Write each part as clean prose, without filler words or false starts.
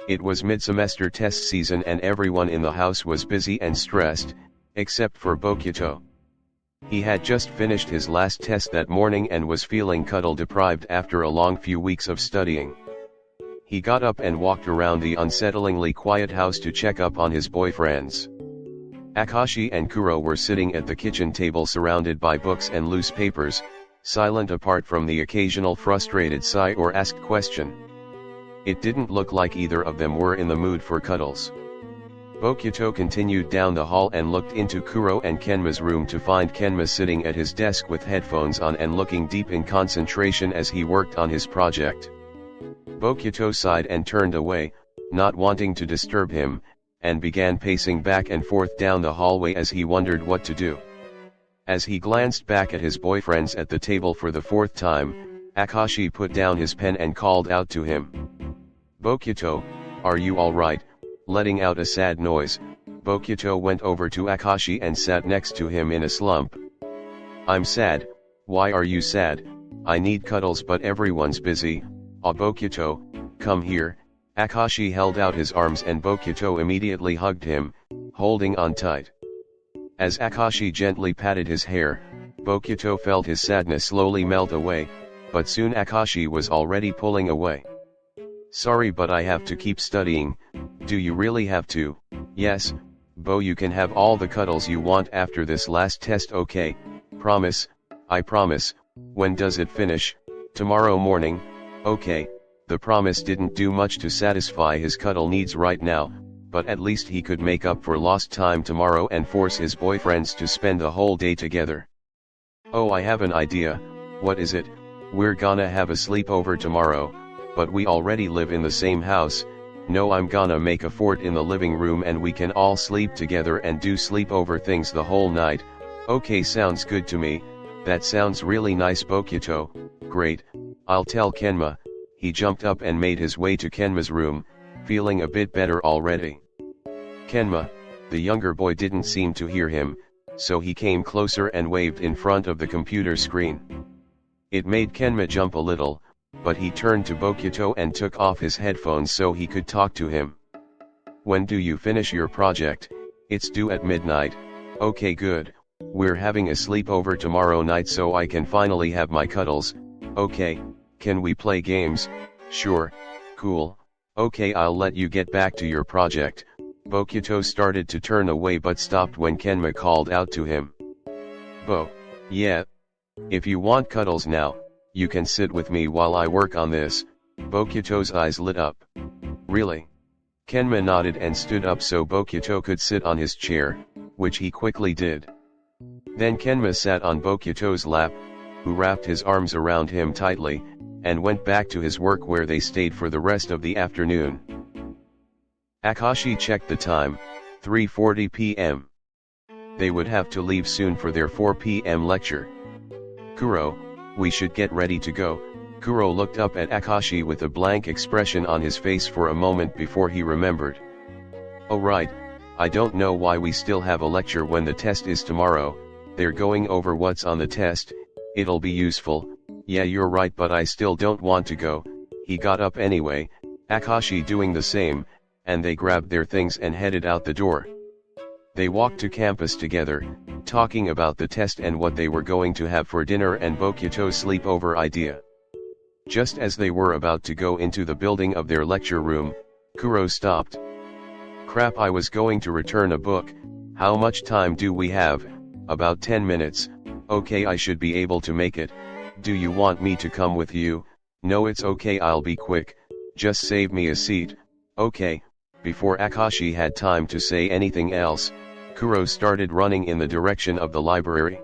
It was mid-semester test season and everyone in the house was busy and stressed, except for Bokuto. He had just finished his last test that morning and was feeling cuddle deprived after a long few weeks of studying. He got up and walked around the unsettlingly quiet house to check up on his boyfriends. Akashi and Kuro were sitting at the kitchen table surrounded by books and loose papers, silent apart from the occasional frustrated sigh or asked question. It didn't look like either of them were in the mood for cuddles. Bokuto continued down the hall and looked into Kuro and Kenma's room to find Kenma sitting at his desk with headphones on and looking deep in concentration as he worked on his project. Bokuto sighed and turned away, not wanting to disturb him, and began pacing back and forth down the hallway as he wondered what to do. As he glanced back at his boyfriends at the table for the fourth time, Akashi put down his pen and called out to him. "Bokuto, are you alright?" Letting out a sad noise, Bokuto went over to Akashi and sat next to him in a slump. "I'm sad. Why are you sad? I need cuddles but everyone's busy." "Ah, Bokuto, come here." Akashi held out his arms and Bokuto immediately hugged him, holding on tight. As Akashi gently patted his hair, Bokuto felt his sadness slowly melt away, but soon Akashi was already pulling away. "Sorry, but I have to keep studying." "Do you really have to?" "Yes, Bo, you can have all the cuddles you want after this last test, okay? Promise?" "I promise." "When does it finish?" "Tomorrow morning." "Okay." The promise didn't do much to satisfy his cuddle needs right now, but at least he could make up for lost time tomorrow and force his boyfriends to spend the whole day together. "Oh, I have an idea." "What is it?" "We're gonna have a sleepover tomorrow, but we already live in the same house. No, I'm gonna make a fort in the living room and we can all sleep together and do sleepover things the whole night." "Okay, sounds good to me." "That sounds really nice, Bokuto." "Great, I'll tell Kenma." He jumped up and made his way to Kenma's room, feeling a bit better already. Kenma, the younger boy, didn't seem to hear him, so he came closer and waved in front of the computer screen. It made Kenma jump a little, but he turned to Bokuto and took off his headphones so he could talk to him. "When do you finish your project?" "It's due at midnight." "Okay, good. We're having a sleepover tomorrow night so I can finally have my cuddles." "Okay. Can we play games?" "Sure." "Cool. Okay, I'll let you get back to your project." Bokuto started to turn away but stopped when Kenma called out to him. "Bo." "Yeah?" "If you want cuddles now, you can sit with me while I work on this." Bokuto's eyes lit up. "Really?" Kenma nodded and stood up so Bokuto could sit on his chair, which he quickly did. Then Kenma sat on Bokuto's lap, who wrapped his arms around him tightly, and went back to his work where they stayed for the rest of the afternoon. Akashi checked the time, 3:40 p.m. They would have to leave soon for their 4 p.m. lecture. "Kuro, we should get ready to go." Kuro looked up at Akashi with a blank expression on his face for a moment before he remembered. "Oh right, I don't know why we still have a lecture when the test is tomorrow. They're going over what's on the test. It'll be useful." "Yeah, you're right, but I still don't want to go." He got up anyway, Akashi doing the same, and they grabbed their things and headed out the door. They walked to campus together, talking about the test and what they were going to have for dinner and Bokuto's sleepover idea. Just as they were about to go into the building of their lecture room, Kuro stopped. "Crap, I was going to return a book. How much time do we have?" "About 10 minutes. Okay, I should be able to make it. Do you want me to come with you?" "No, it's okay, I'll be quick. Just save me a seat." "Okay." Before Akashi had time to say anything else, Kuro started running in the direction of the library.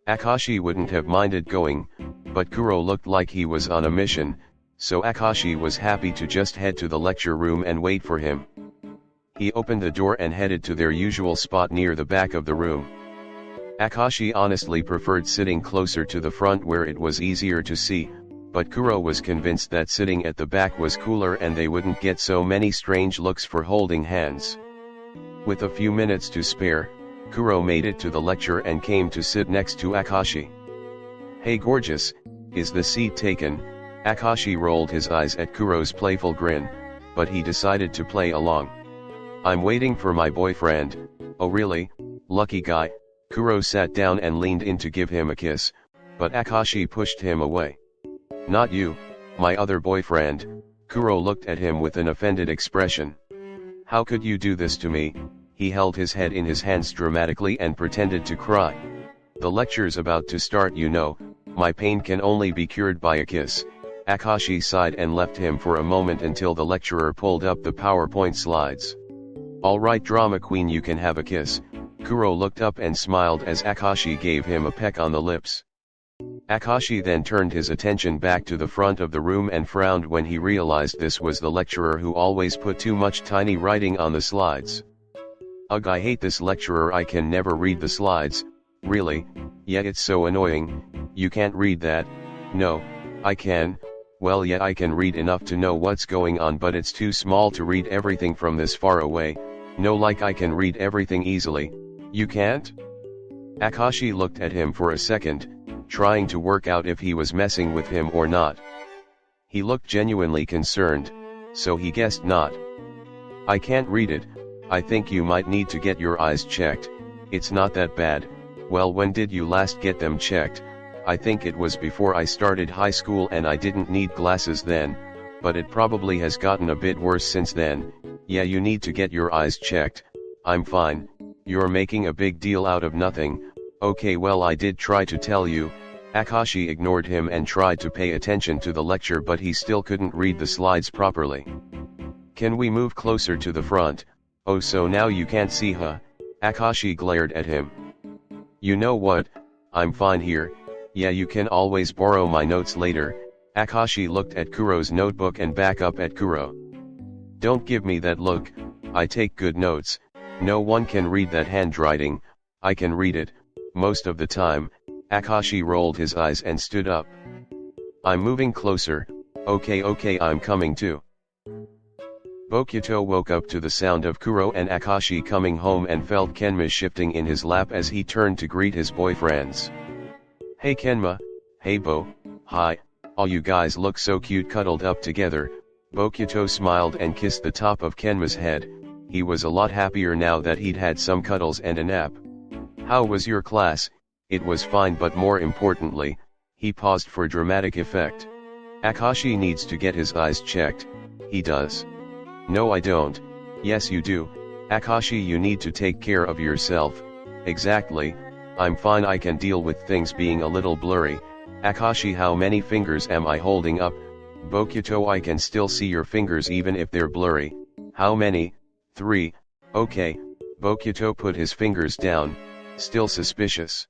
Akashi wouldn't have minded going, but Kuro looked like he was on a mission, so Akashi was happy to just head to the lecture room and wait for him. He opened the door and headed to their usual spot near the back of the room. Akashi honestly preferred sitting closer to the front where it was easier to see, but Kuro was convinced that sitting at the back was cooler and they wouldn't get so many strange looks for holding hands. With a few minutes to spare, Kuro made it to the lecture and came to sit next to Akashi. "Hey gorgeous, is the seat taken?" Akashi rolled his eyes at Kuro's playful grin. but he decided to play along. I'm waiting for my boyfriend. Oh really? Lucky guy. Kuro sat down and leaned in to give him a kiss, but Akashi pushed him away. Not you, my other boyfriend. Kuro looked at him with an offended expression. How could you do this to me? He held his head in his hands dramatically and pretended to cry. The lecture's about to start, you know. My pain can only be cured by a kiss. Akashi sighed and left him for a moment until the lecturer pulled up the PowerPoint slides. Alright drama queen, you can have a kiss. Kuro looked up and smiled as Akashi gave him a peck on the lips. Akashi then turned his attention back to the front of the room and frowned when he realized this was the lecturer who always put too much tiny writing on the slides. Ugh, I hate this lecturer, I can never read the slides. Really? Yeah, it's so annoying. You can't read that. No, I can. Well yeah, I can read enough to know what's going on, but it's too small to read everything from this far away. No, like I can read everything easily. You can't? Akashi looked at him for a second, trying to work out if he was messing with him or not. He looked genuinely concerned, so he guessed not. I can't read it. I think you might need to get your eyes checked. It's not that bad. Well, when did you last get them checked? I think it was before I started high school and I didn't need glasses then, but it probably has gotten a bit worse since then. Yeah, you need to get your eyes checked. I'm fine. You're making a big deal out of nothing. Okay, well, I did try to tell you. Akashi ignored him and tried to pay attention to the lecture, but he still couldn't read the slides properly. Can we move closer to the front? Oh, so now you can't see, huh? Akashi glared at him. You know what? I'm fine here. Yeah, you can always borrow my notes later. Akashi looked at Kuro's notebook and back up at Kuro. Don't give me that look. I take good notes. No one can read that handwriting. I can read it. Most of the time. Akashi rolled his eyes and stood up. I'm moving closer. Okay, I'm coming too. Bokuto woke up to the sound of Kuro and Akashi coming home and felt Kenma shifting in his lap as he turned to greet his boyfriends. Hey Kenma, hey Bo, hi, all you guys look so cute cuddled up together. Bokuto smiled and kissed the top of Kenma's head. He was a lot happier now that he'd had some cuddles and a nap. How was your class? It was fine, but more importantly, he paused for dramatic effect. Akashi needs to get his eyes checked. He does. No, I don't. Yes, you do. Akashi, you need to take care of yourself. Exactly. I'm fine, I can deal with things being a little blurry. Akashi, how many fingers am I holding up? Bokuto, I can still see your fingers even if they're blurry. How many? 3. Okay. Bokuto put his fingers down, still suspicious.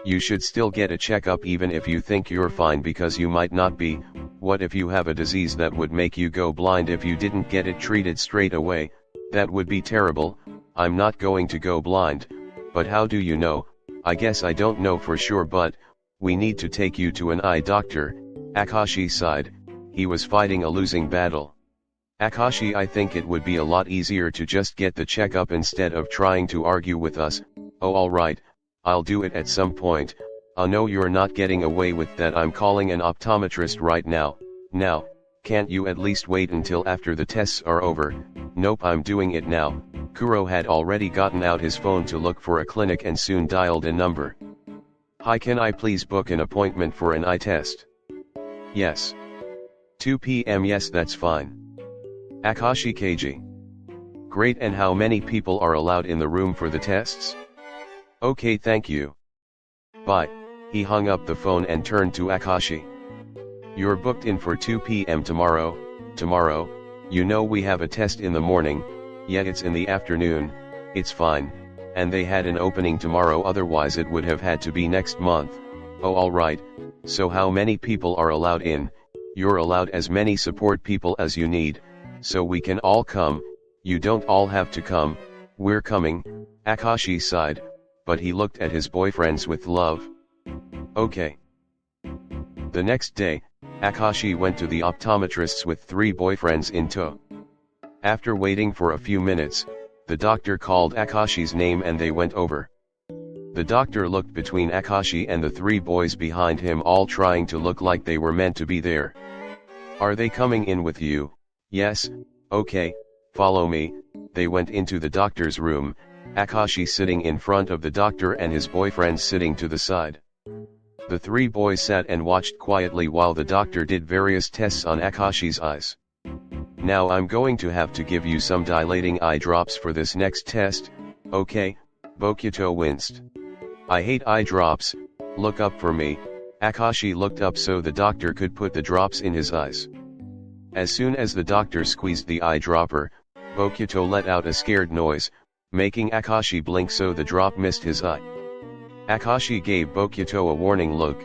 You should still get a checkup even if you think you're fine, because you might not be. What if you have a disease that would make you go blind if you didn't get it treated straight away? That would be terrible. I'm not going to go blind. But how do you know? I guess I don't know for sure, but we need to take you to an eye doctor. Akashi sighed. He was fighting a losing battle. Akashi, I think it would be a lot easier to just get the checkup instead of trying to argue with us. Oh, alright. I'll do it at some point. No, you're not getting away with that. I'm calling an optometrist right now. Now, can't you at least wait until after the tests are over? Nope, I'm doing it now. Kuro had already gotten out his phone to look for a clinic and soon dialed a number. Hi, can I please book an appointment for an eye test? Yes. 2 p.m. Yes, that's fine. Akashi Keiji. Great, and how many people are allowed in the room for the tests? Okay, thank you. Bye. He hung up the phone and turned to Akashi. You're booked in for 2 p.m. tomorrow. Tomorrow? You know we have a test in the morning. Yeah, it's in the afternoon. It's fine. And they had an opening tomorrow, otherwise it would have had to be next month. Oh, alright. So how many people are allowed in? You're allowed as many support people as you need, so we can all come. You don't all have to come. We're coming. Akashi sighed, but he looked at his boyfriends with love. Okay. The next day, Akashi went to the optometrist's with 3 boyfriends in tow. After waiting for a few minutes, the doctor called Akashi's name and they went over. The doctor looked between Akashi and the 3 boys behind him, all trying to look like they were meant to be there. Are they coming in with you? Yes, Okay, follow me. They went into the doctor's room, Akashi sitting in front of the doctor and his boyfriend sitting to the side. The three boys sat and watched quietly while the doctor did various tests on Akashi's eyes. Now I'm going to have to give you some dilating eye drops for this next test, okay? Bokuto winced. I hate eye drops, look up for me. Akashi looked up so the doctor could put the drops in his eyes. As soon as the doctor squeezed the eyedropper, Bokuto let out a scared noise, making Akashi blink so the drop missed his eye. Akashi gave Bokuto a warning look.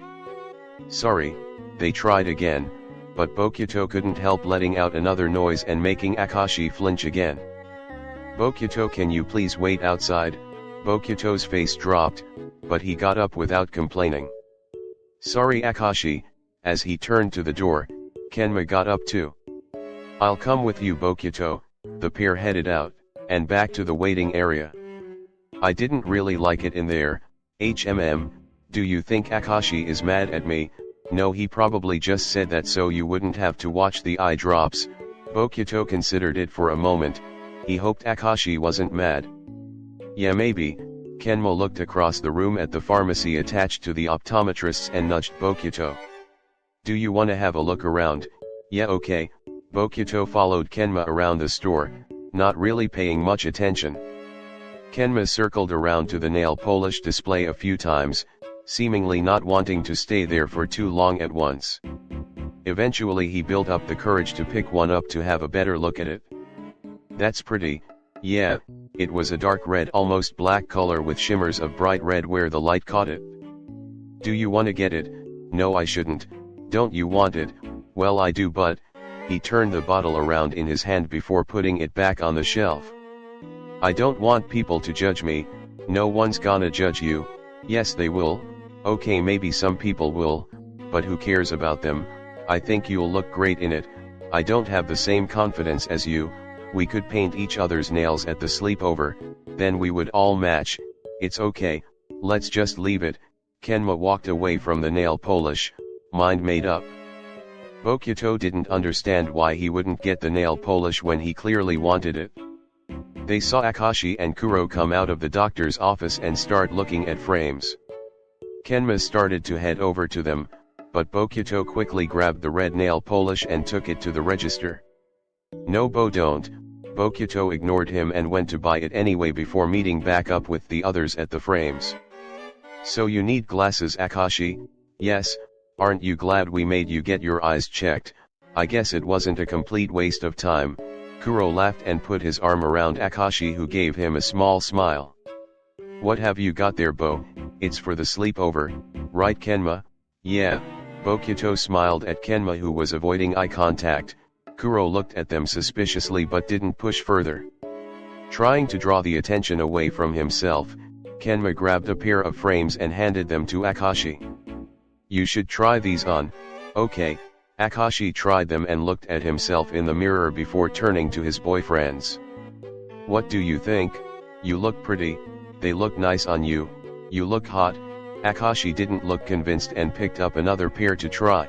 Sorry, they tried again, but Bokuto couldn't help letting out another noise and making Akashi flinch again. Bokuto, can you please wait outside? Bokuto's face dropped, but he got up without complaining. Sorry Akashi. As he turned to the door, Kenma got up too. I'll come with you Bokuto. The pair headed out, and back to the waiting area. I didn't really like it in there, do you think Akashi is mad at me? No, he probably just said that so you wouldn't have to watch the eye drops. Bokuto considered it for a moment, he hoped Akashi wasn't mad. Yeah maybe. Kenma looked across the room at the pharmacy attached to the optometrists and nudged Bokuto. Do you wanna have a look around? Yeah okay. Bokuto followed Kenma around the store, not really paying much attention. Kenma circled around to the nail polish display a few times, seemingly not wanting to stay there for too long at once. Eventually he built up the courage to pick one up to have a better look at it. That's pretty, yeah, it was a dark red almost black color with shimmers of bright red where the light caught it. Do you wanna get it? No I shouldn't. Don't you want it? Well I do but, he turned the bottle around in his hand before putting it back on the shelf. I don't want people to judge me, no one's gonna judge you. Yes they will, okay maybe some people will, but who cares about them? I think you'll look great in it. I don't have the same confidence as you. We could paint each other's nails at the sleepover, then we would all match. It's okay, let's just leave it. Kenma walked away from the nail polish, mind made up. Bokuto didn't understand why he wouldn't get the nail polish when he clearly wanted it. They saw Akashi and Kuro come out of the doctor's office and start looking at frames. Kenma started to head over to them, but Bokuto quickly grabbed the red nail polish and took it to the register. No don't. Bokuto ignored him and went to buy it anyway before meeting back up with the others at the frames. So you need glasses Akashi? Yes, aren't you glad we made you get your eyes checked? I guess it wasn't a complete waste of time. Kuro laughed and put his arm around Akashi who gave him a small smile. What have you got there Bo? It's for the sleepover, right Kenma? Yeah. Bokuto smiled at Kenma who was avoiding eye contact. Kuro looked at them suspiciously but didn't push further. Trying to draw the attention away from himself, Kenma grabbed a pair of frames and handed them to Akashi. You should try these on, okay. Akashi tried them and looked at himself in the mirror before turning to his boyfriends. What do you think? You look pretty, they look nice on you, you look hot. Akashi didn't look convinced and picked up another pair to try.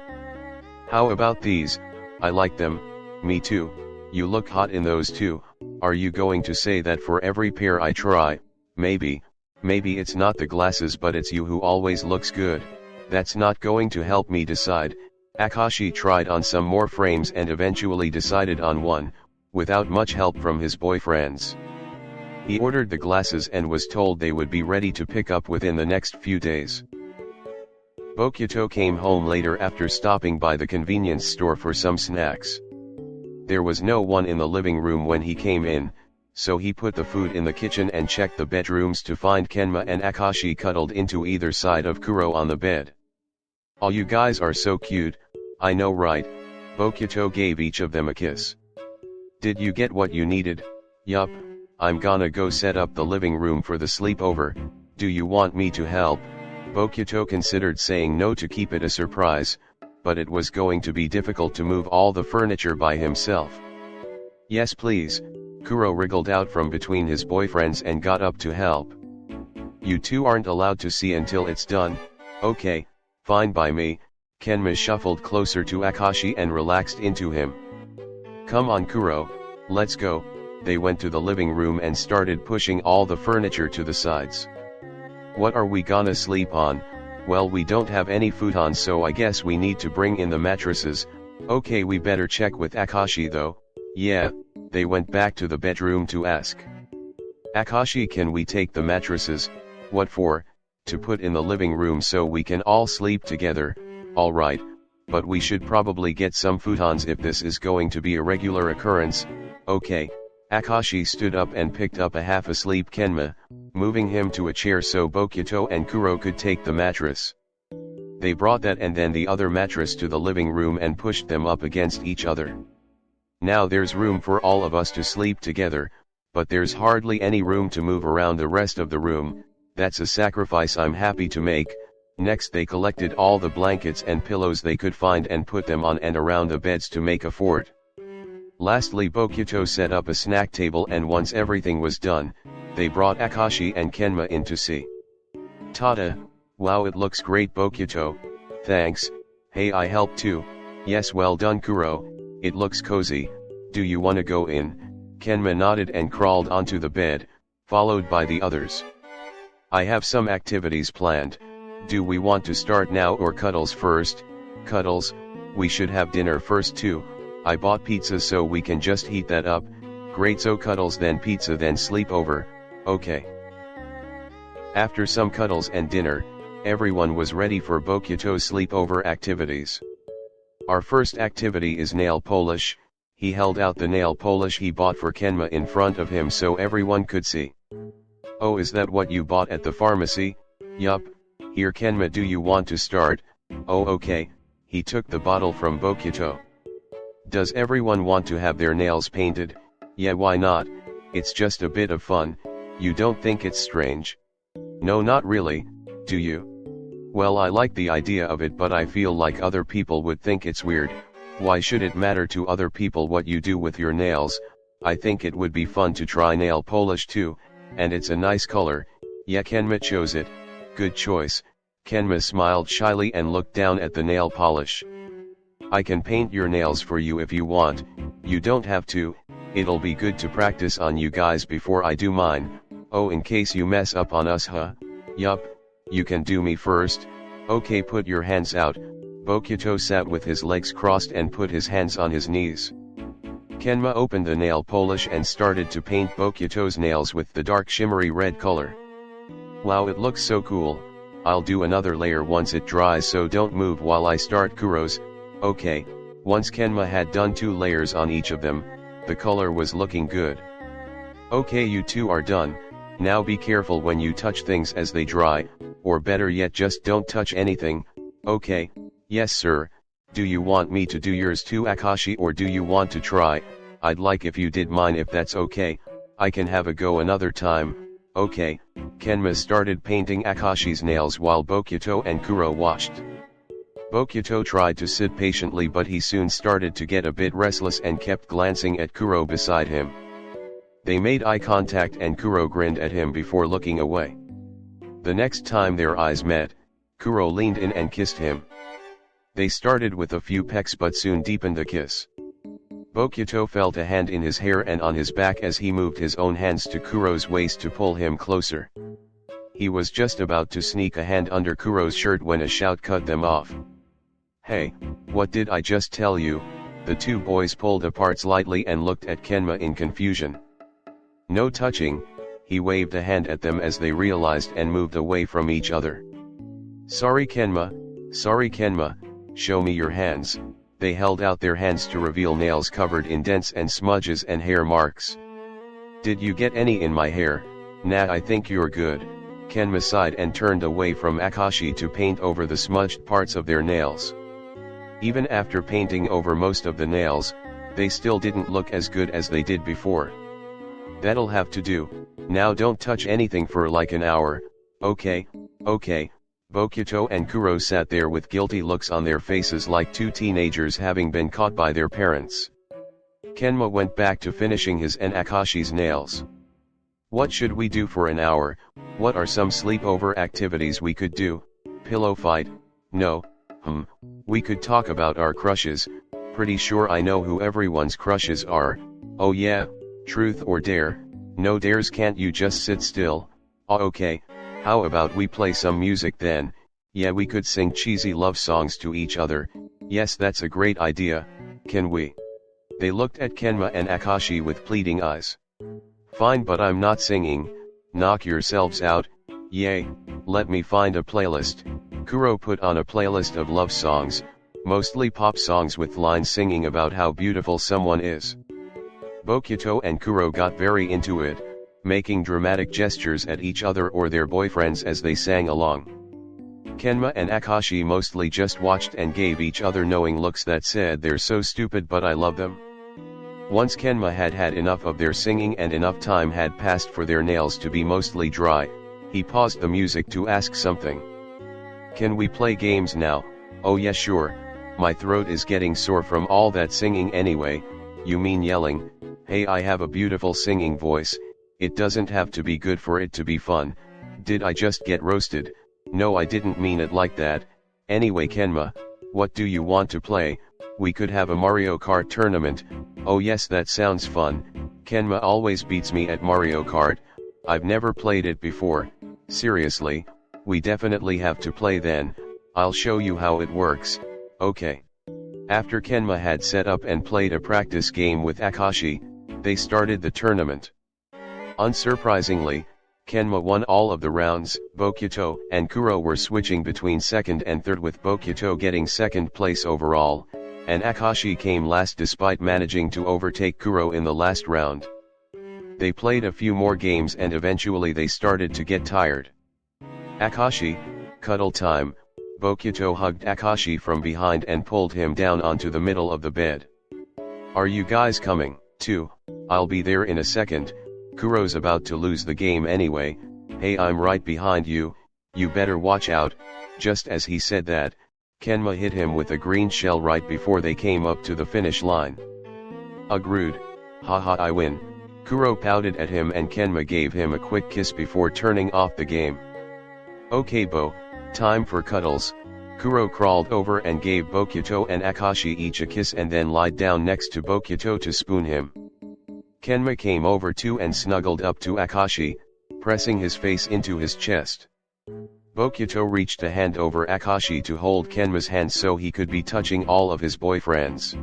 How about these? I like them. Me too. You look hot in those too. Are you going to say that for every pair I try? Maybe it's not the glasses but it's you who always looks good. That's not going to help me decide. Akashi tried on some more frames and eventually decided on one, without much help from his boyfriends. He ordered the glasses and was told they would be ready to pick up within the next few days. Bokuto came home later after stopping by the convenience store for some snacks. There was no one in the living room when he came in, so he put the food in the kitchen and checked the bedrooms to find Kenma and Akashi cuddled into either side of Kuro on the bed. "Oh, you guys are so cute, I know right?" Bokuto gave each of them a kiss. "Did you get what you needed?" "Yup, I'm gonna go set up the living room for the sleepover, do you want me to help?" Bokuto considered saying no to keep it a surprise, but it was going to be difficult to move all the furniture by himself. "Yes please." Kuro wriggled out from between his boyfriends and got up to help. "You two aren't allowed to see until it's done." "Okay, fine by me." Kenma shuffled closer to Akashi and relaxed into him. "Come on Kuro, Let's go. They went to the living room and started pushing all the furniture to the sides. What are we gonna sleep on? Well, we don't have any futon, so I guess we need to bring in the mattresses. Okay, we better check with Akashi though. Yeah, they went back to the bedroom to ask Akashi, can we take the mattresses? What for? To put in the living room so we can all sleep together. Alright, but we should probably get some futons if this is going to be a regular occurrence. Okay. Akashi stood up and picked up a half-asleep Kenma, moving him to a chair so Bokuto and Kuro could take the mattress. They brought that and then the other mattress to the living room and pushed them up against each other. Now there's room for all of us to sleep together, but there's hardly any room to move around the rest of the room. That's a sacrifice I'm happy to make. Next they collected all the blankets and pillows they could find and put them on and around the beds to make a fort. Lastly, Bokuto set up a snack table, and once everything was done, they brought Akashi and Kenma in to see. Tada! Wow, it looks great, Bokuto. Thanks. Hey, I helped too. Yes, well done, Kuro. It looks cozy. Do you wanna go in? Kenma nodded and crawled onto the bed, followed by the others. I have some activities planned. Do we want to start now or Cuddles first? Cuddles, we should have dinner first too. I bought pizza so we can just heat that up. Great, so Cuddles then pizza then sleepover. Okay. After some cuddles and dinner, everyone was ready for Bokuto's sleepover activities. Our first activity is nail polish. He held out the nail polish he bought for Kenma in front of him so everyone could see. Oh, is that what you bought at the pharmacy? Yup. Here, Kenma, do you want to start? Oh, okay. He took the bottle from Bokuto. Does everyone want to have their nails painted? Yeah, why not? It's just a bit of fun. You don't think it's strange? No, not really, do you? Well, I like the idea of it, but I feel like other people would think it's weird. Why should it matter to other people what you do with your nails? I think it would be fun to try nail polish too, and it's a nice color. Yeah, Kenma chose it. Good choice. Kenma smiled shyly and looked down at the nail polish. I can paint your nails for you if you want. You don't have to. It'll be good to practice on you guys before I do mine. Oh, in case you mess up on us, huh? Yup. You can do me first. Okay, put your hands out. Bokuto sat with his legs crossed and put his hands on his knees. Kenma opened the nail polish and started to paint Bokuto's nails with the dark shimmery red color. Wow, it looks so cool. I'll do another layer once it dries, so don't move while I start Kuro's. Okay. Once Kenma had done 2 layers on each of them, the color was looking good. Okay, you two are done. Now be careful when you touch things as they dry, or better yet, just don't touch anything. Okay. Yes, sir. Do you want me to do yours too, Akashi, or do you want to try? I'd like if you did mine, if that's okay. I can have a go another time. Okay. Kenma started painting Akashi's nails while Bokuto and Kuro watched. Bokuto tried to sit patiently, but he soon started to get a bit restless and kept glancing at Kuro beside him. They made eye contact and Kuro grinned at him before looking away. The next time their eyes met, Kuro leaned in and kissed him. They started with a few pecks but soon deepened the kiss. Bokuto felt a hand in his hair and on his back as he moved his own hands to Kuro's waist to pull him closer. He was just about to sneak a hand under Kuro's shirt when a shout cut them off. Hey, what did I just tell you? The two boys pulled apart slightly and looked at Kenma in confusion. No touching, he waved a hand at them as they realized and moved away from each other. Sorry Kenma, show me your hands. They held out their hands to reveal nails covered in dents and smudges and hair marks. Did you get any in my hair? Nah, I think you're good. Kenma sighed and turned away from Akashi to paint over the smudged parts of their nails. Even after painting over most of the nails, they still didn't look as good as they did before. That'll have to do. Now don't touch anything for like an hour. Okay. Bokuto and Kuro sat there with guilty looks on their faces like two teenagers having been caught by their parents. Kenma went back to finishing his and Akashi's nails. What should we do for an hour? What are some sleepover activities we could do? Pillow fight? No. We could talk about our crushes. Pretty sure I know who everyone's crushes are. Oh yeah, truth or dare? No dares, can't you just sit still? Oh okay, how about we play some music then? Yeah, we could sing cheesy love songs to each other. Yes, that's a great idea, can we? They looked at Kenma and Akashi with pleading eyes. Fine, but I'm not singing, knock yourselves out. Yay, let me find a playlist. Kuro put on a playlist of love songs, mostly pop songs with lines singing about how beautiful someone is. Bokuto and Kuro got very into it, making dramatic gestures at each other or their boyfriends as they sang along. Kenma and Akashi mostly just watched and gave each other knowing looks that said they're so stupid but I love them. Once Kenma had had enough of their singing and enough time had passed for their nails to be mostly dry, he paused the music to ask something. Can we play games now? Oh yeah, sure, my throat is getting sore from all that singing anyway. You mean yelling? Hey, I have a beautiful singing voice, it doesn't have to be good for it to be fun. Did I just get roasted? No, I didn't mean it like that. Anyway Kenma, what do you want to play? We could have a Mario Kart tournament. Oh yes, that sounds fun. Kenma always beats me at Mario Kart. I've never played it before. Seriously, we definitely have to play then. I'll show you how it works. Okay. After Kenma had set up and played a practice game with Akashi, they started the tournament. Unsurprisingly, Kenma won all of the rounds. Bokuto and Kuro were switching between second and third, with Bokuto getting second place overall, and Akashi came last despite managing to overtake Kuro in the last round. They played a few more games and eventually they started to get tired. Akashi, cuddle time. Bokuto hugged Akashi from behind and pulled him down onto the middle of the bed. Are you guys coming, too? I'll be there in a second. Kuro's about to lose the game anyway. Hey, I'm right behind you, you better watch out. Just as he said that, Kenma hit him with a green shell right before they came up to the finish line. Ugh, rude. Haha, I win. Kuro pouted at him and Kenma gave him a quick kiss before turning off the game. Okay Bo, time for cuddles. Kuro crawled over and gave Bokuto and Akashi each a kiss and then lied down next to Bokuto to spoon him. Kenma came over too and snuggled up to Akashi, pressing his face into his chest. Bokuto reached a hand over Akashi to hold Kenma's hand so he could be touching all of his boyfriends.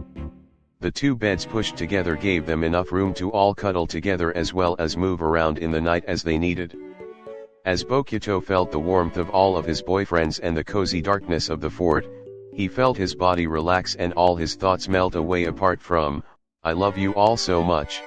The two beds pushed together gave them enough room to all cuddle together as well as move around in the night as they needed. As Bokuto felt the warmth of all of his boyfriends and the cozy darkness of the fort, he felt his body relax and all his thoughts melt away apart from, I love you all so much.